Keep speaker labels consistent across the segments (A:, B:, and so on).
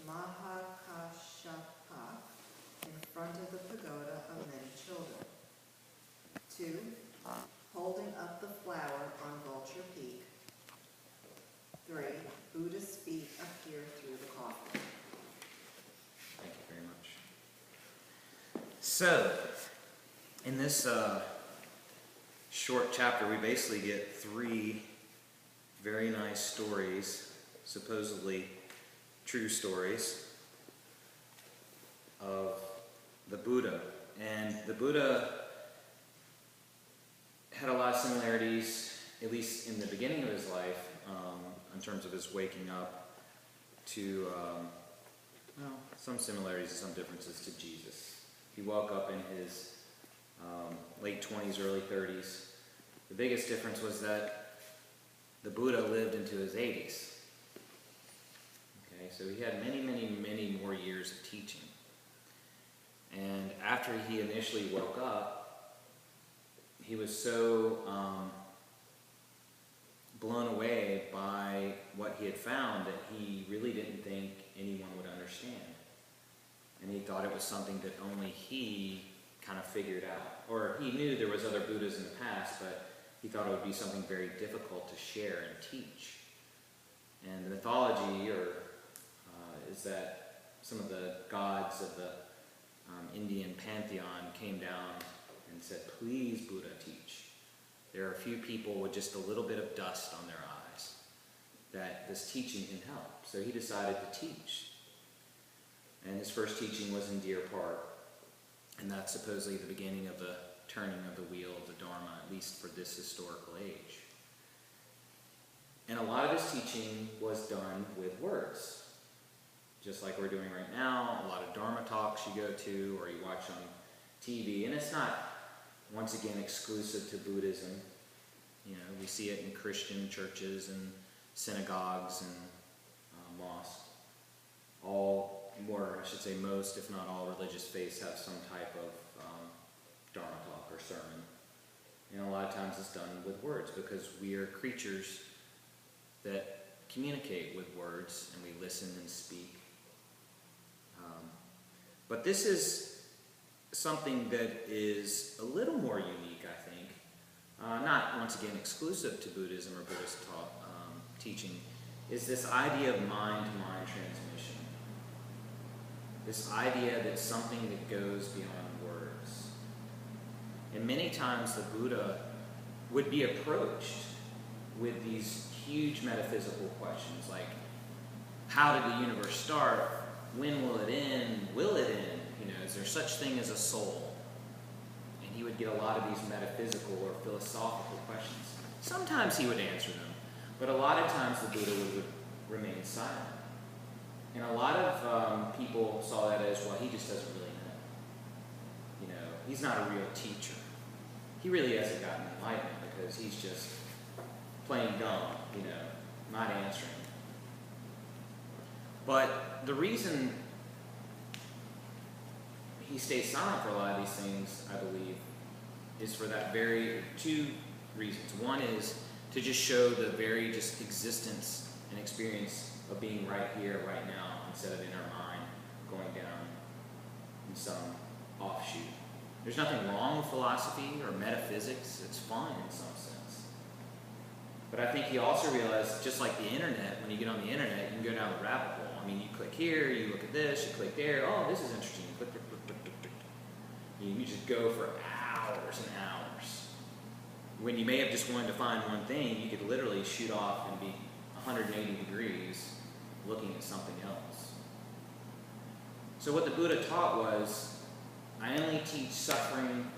A: Mahakashapa in front of the pagoda of many children. 2. Holding up the flower on Vulture Peak. 3. Buddha's feet appear through the coffin.
B: Thank you very much. So, in this short chapter, we basically get 3 very nice stories, supposedly true stories, of the Buddha. And the Buddha had a lot of similarities, at least in the beginning of his life, in terms of his waking up, to some similarities and some differences to Jesus. He woke up in his late 20s, early 30s. The biggest difference was that the Buddha lived into his 80s. Okay, so he had many, many, many more years of teaching. And after he initially woke up, he was so blown away by what he had found that he really didn't think anyone would understand. And he thought it was something that only he kind of figured out. Or he knew there was other Buddhas in the past, but he thought it would be something very difficult to share and teach. And the mythology is that some of the gods of the Indian pantheon came down and said, "Please, Buddha, teach." There are a few people with just a little bit of dust on their eyes that this teaching can help. So he decided to teach. And his first teaching was in Deer Park. And that's supposedly the beginning of the turning of the wheel of the Dharma, at least for this historical age. And a lot of his teaching was done with words. Just like we're doing right now, a lot of Dharma talks you go to or you watch on TV. And it's not, once again, exclusive to Buddhism. You know, we see it in Christian churches and synagogues and mosques. Most, if not all, religious faiths have some type of Dharma talk or sermon. And a lot of times it's done with words because we are creatures that communicate with words and we listen and speak. But this is something that is a little more unique, I think. Not, once again, exclusive to Buddhism or Buddhist teaching, is this idea of mind-to-mind transmission. This idea that something that goes beyond words. And many times the Buddha would be approached with these huge metaphysical questions like, how did the universe start? When will it end? Will it end? You know, is there such thing as a soul? And he would get a lot of these metaphysical or philosophical questions. Sometimes he would answer them, but a lot of times the Buddha would remain silent. And a lot of people saw that as, well, he just doesn't really know. You know, he's not a real teacher. He really hasn't gotten enlightenment because he's just playing dumb, you know, not answering. But the reason he stays silent for a lot of these things, I believe, is for that very 2 reasons. One is to just show the very just existence and experience of being right here, right now, instead of in our mind going down in some offshoot. There's nothing wrong with philosophy or metaphysics. It's fun in some sense. But I think he also realized, just like the internet, when you get on the internet, you can go down the rabbit hole. I mean, you click here, you look at this, you click there. Oh, this is interesting. Click, click, click, click, click, click. You just go for hours and hours. When you may have just wanted to find one thing, you could literally shoot off and be 180 degrees looking at something else. So what the Buddha taught was, I only teach suffering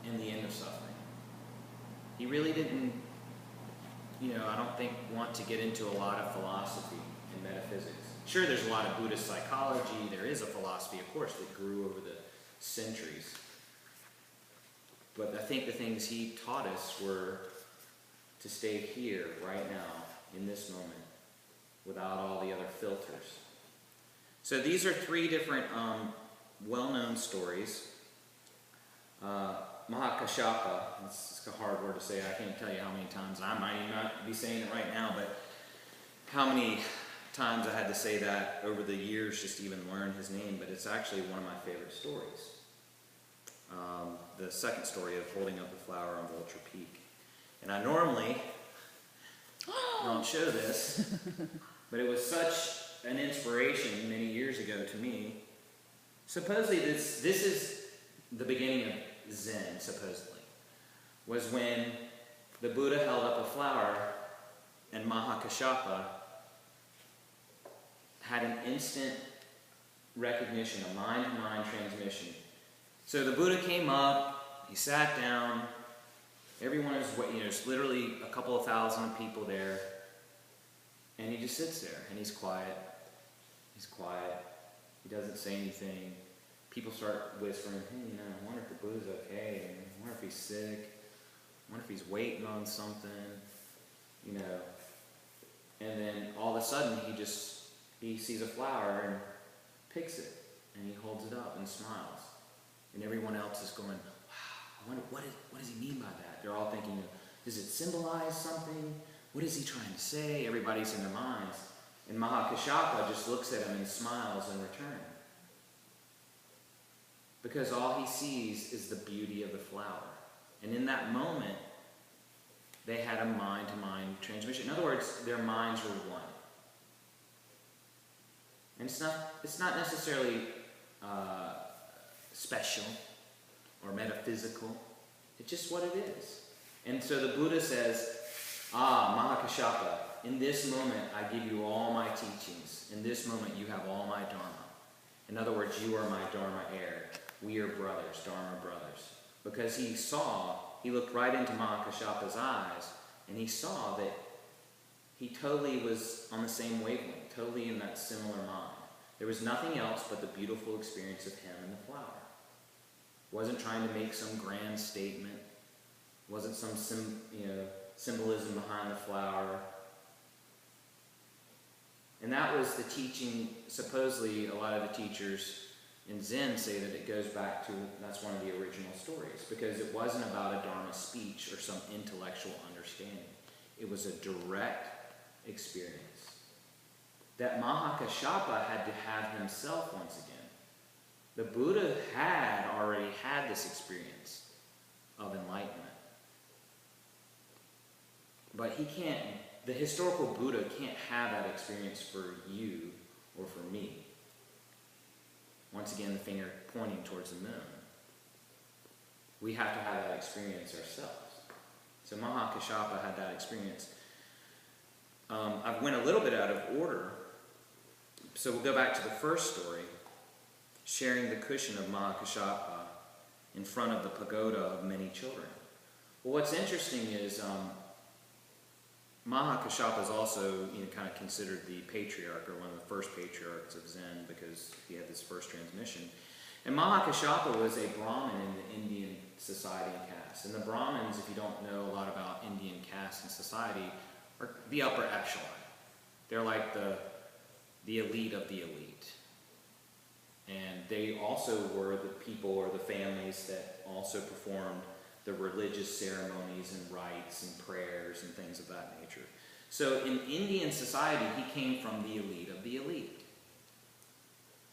B: and the end of suffering. He really didn't, I don't think want to get into a lot of philosophy and metaphysics. Sure, there's a lot of Buddhist psychology. There is a philosophy, of course, that grew over the centuries. But I think the things he taught us were to stay here, right now, in this moment, without all the other filters. So these are 3 different well-known stories. Mahakashapa, it's a hard word to say. I can't tell you how many times. I might not be saying it right now, but how many times I had to say that over the years just to even learn his name, but it's actually one of my favorite stories. The second story of holding up the flower on Vulture Peak. And I normally don't show this, but it was such an inspiration many years ago to me. Supposedly this is the beginning of Zen, supposedly, was when the Buddha held up a flower and Mahakashapa had an instant recognition, a mind-to-mind transmission. So the Buddha came up, he sat down, everyone is, there's literally a couple of thousand people there, and he just sits there, and he's quiet, he doesn't say anything. People start whispering, hey, I wonder if the Buddha's okay, I wonder if he's sick, I wonder if he's waiting on something, and then all of a sudden he sees a flower and picks it, and he holds it up and smiles. And everyone else is going, wow, I wonder, what does he mean by that? They're all thinking, does it symbolize something? What is he trying to say? Everybody's in their minds. And Mahakashapa just looks at him and smiles in return. Because all he sees is the beauty of the flower. And in that moment, they had a mind-to-mind transmission. In other words, their minds were one. And it's not necessarily special or metaphysical. It's just what it is. And so the Buddha says, Mahakashapa, in this moment I give you all my teachings. In this moment you have all my Dharma. In other words, you are my Dharma heir. We are brothers, Dharma brothers. Because he looked right into Mahakashapa's eyes, and he saw that he totally was on the same wavelength, totally in that similar mind. There was nothing else but the beautiful experience of him and the flower. Wasn't trying to make some grand statement. Wasn't some symbolism behind the flower. And that was the teaching. Supposedly, a lot of the teachers in Zen say that it goes back to, that's one of the original stories, because it wasn't about a Dharma speech or some intellectual understanding. It was a direct experience that Mahakashapa had to have himself once again. The Buddha had already had this experience of enlightenment. But the historical Buddha can't have that experience for you or for me. Once again, the finger pointing towards the moon. We have to have that experience ourselves. So Mahakashapa had that experience. I went a little bit out of order. So we'll go back to the first story, sharing the cushion of Mahakashapa in front of the pagoda of many children. Well, what's interesting is Mahakashapa is also kind of considered the patriarch, or one of the first patriarchs of Zen, because he had this first transmission. And Mahakashapa was a Brahmin in the Indian society and caste. And the Brahmins, if you don't know a lot about Indian caste and society, are the upper echelon. They're like the elite of the elite. And they also were the people or the families that also performed the religious ceremonies and rites and prayers and things of that nature. So in Indian society, he came from the elite of the elite.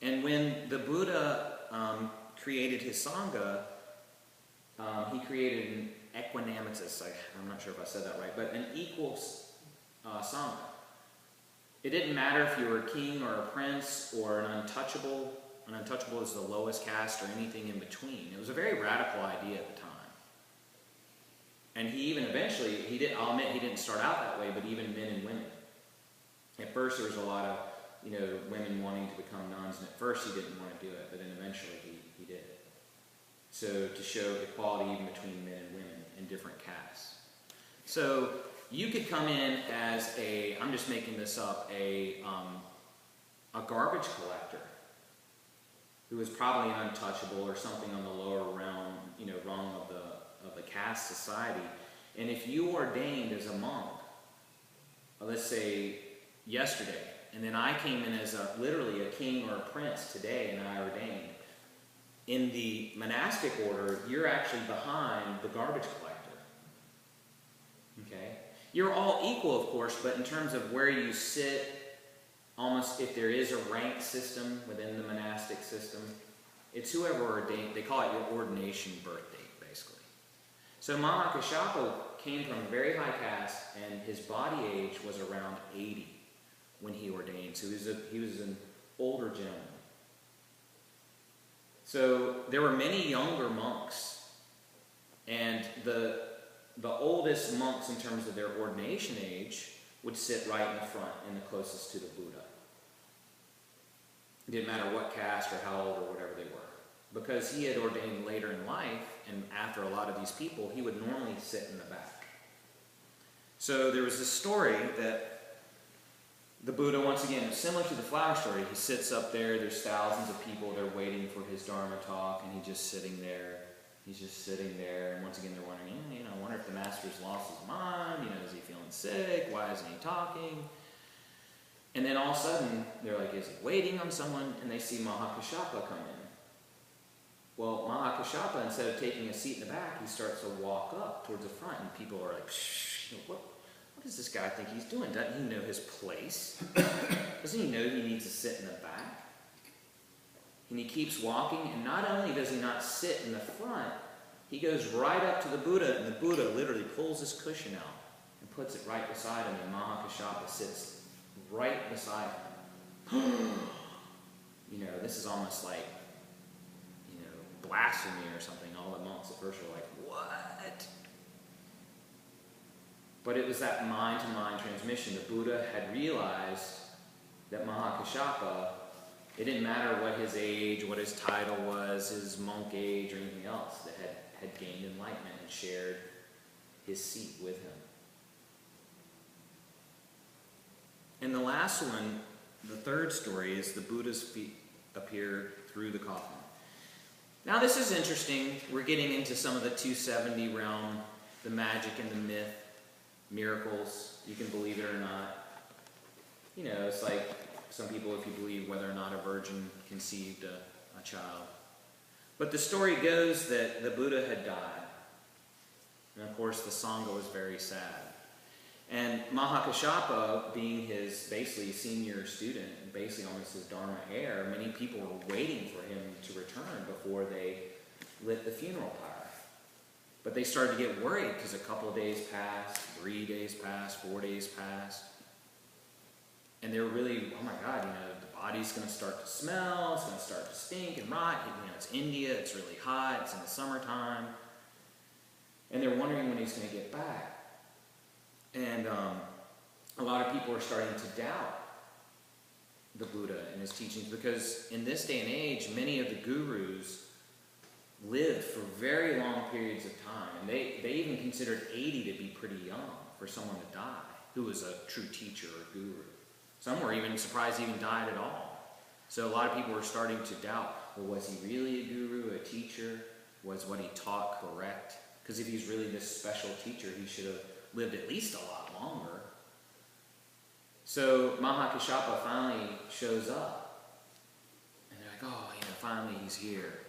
B: And when the Buddha created his Sangha, he created an equanimous, I'm not sure if I said that right, but an equal Sangha. It didn't matter if you were a king or a prince or an untouchable. An untouchable is the lowest caste or anything in between. It was a very radical idea at the time. And he even eventually, I'll admit he didn't start out that way, but even men and women. At first there was a lot of, women wanting to become nuns, and at first he didn't want to do it, but then eventually he did. So to show equality even between men and women in different castes. So you could come in as I'm just making this up, a garbage collector who was probably an untouchable or something on the lower realm, rung of the caste society. And if you ordained as a monk, let's say yesterday, and then I came in as literally a king or a prince today and I ordained, in the monastic order, you're actually behind the garbage collector. Okay? You're all equal, of course, but in terms of where you sit almost, if there is a rank system within the monastic system, it's whoever ordained, they call it your ordination birth date, basically. So Mahakashapa came from a very high caste, and his body age was around 80 when he ordained. So he was an older gentleman. So there were many younger monks, and the oldest monks in terms of their ordination age would sit right in the front and the closest to the Buddha. It didn't matter what caste or how old or whatever they were. Because he had ordained later in life, and after a lot of these people, he would normally sit in the back. So there was this story that the Buddha, once again, similar to the flower story, he sits up there, there's thousands of people, they're waiting for his Dharma talk, and he's just sitting there. He's just sitting there, and once again they're wondering, I wonder if the master's lost his mind, is he feeling sick, why isn't he talking? And then all of a sudden, they're like, is he waiting on someone? And they see Mahakashapa come in. Well, Mahakashapa, instead of taking a seat in the back, he starts to walk up towards the front, and people are like, shh, what does this guy think he's doing? Doesn't he know his place? Doesn't he know he needs to sit in the back? And he keeps walking, and not only does he not sit in the front, he goes right up to the Buddha, and the Buddha literally pulls his cushion out and puts it right beside him, and Mahakashapa sits right beside him. This is almost like, blasphemy or something. All the monks at first were like, what? But it was that mind-to-mind transmission. The Buddha had realized that Mahakashapa, it didn't matter what his age, what his title was, his monk age, or anything else, that had gained enlightenment and shared his seat with him. And the last one, the third story, is the Buddha's feet appear through the coffin. Now this is interesting. We're getting into some of the 270 realm, the magic and the myth, miracles. You can believe it or not. It's like some people, if you believe whether or not a virgin conceived a child. But the story goes that the Buddha had died. And of course the Sangha was very sad. And Mahakashapa, being his basically senior student, and basically almost his Dharma heir, many people were waiting for him to return before they lit the funeral pyre. But they started to get worried because a couple of days passed, 3 days passed, 4 days passed. And they were really, oh my God, the body's going to start to smell, it's going to start to stink and rot. It's India, it's really hot, it's in the summertime. And they're wondering when he's going to get back. And a lot of people are starting to doubt the Buddha and his teachings, because in this day and age, many of the gurus lived for very long periods of time. And they even considered 80 to be pretty young for someone to die who was a true teacher or guru. Some were even surprised he even died at all. So a lot of people were starting to doubt, well, was he really a guru, a teacher? Was what he taught correct? Because if he's really this special teacher, he should have lived at least a lot longer. So Mahakashapa finally shows up. And they're like, oh, finally he's here.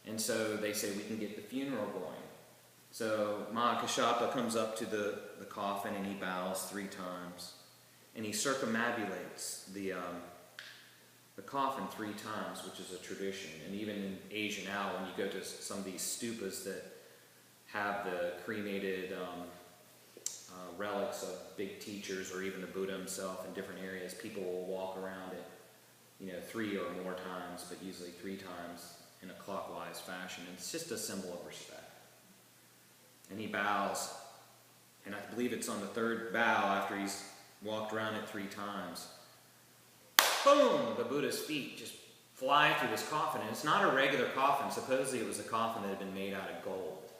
B: And so they say, we can get the funeral going. So Mahakashapa comes up to the coffin and he bows 3 times. And he circumambulates the coffin 3 times, which is a tradition. And even in Asia now, when you go to some of these stupas that have the cremated relics of big teachers or even the Buddha himself in different areas, people will walk around it, 3 or more times, but usually 3 times in a clockwise fashion. And it's just a symbol of respect. And he bows, and I believe it's on the 3rd bow after he's walked around it 3 times. Boom! The Buddha's feet just fly through this coffin. And it's not a regular coffin. Supposedly it was a coffin that had been made out of gold.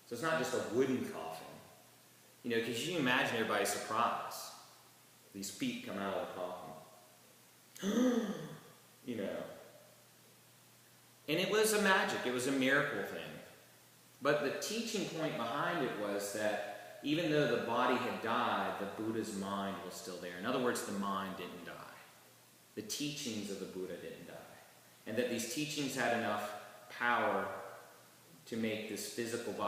B: So it's not just a wooden coffin. Because you can imagine everybody's surprise. These feet come out of the coffin. And it was a magic. It was a miracle thing. But the teaching point behind it was that even though the body had died, the Buddha's mind was still there. In other words, the mind didn't die. The teachings of the Buddha didn't die. And that these teachings had enough power to make this physical body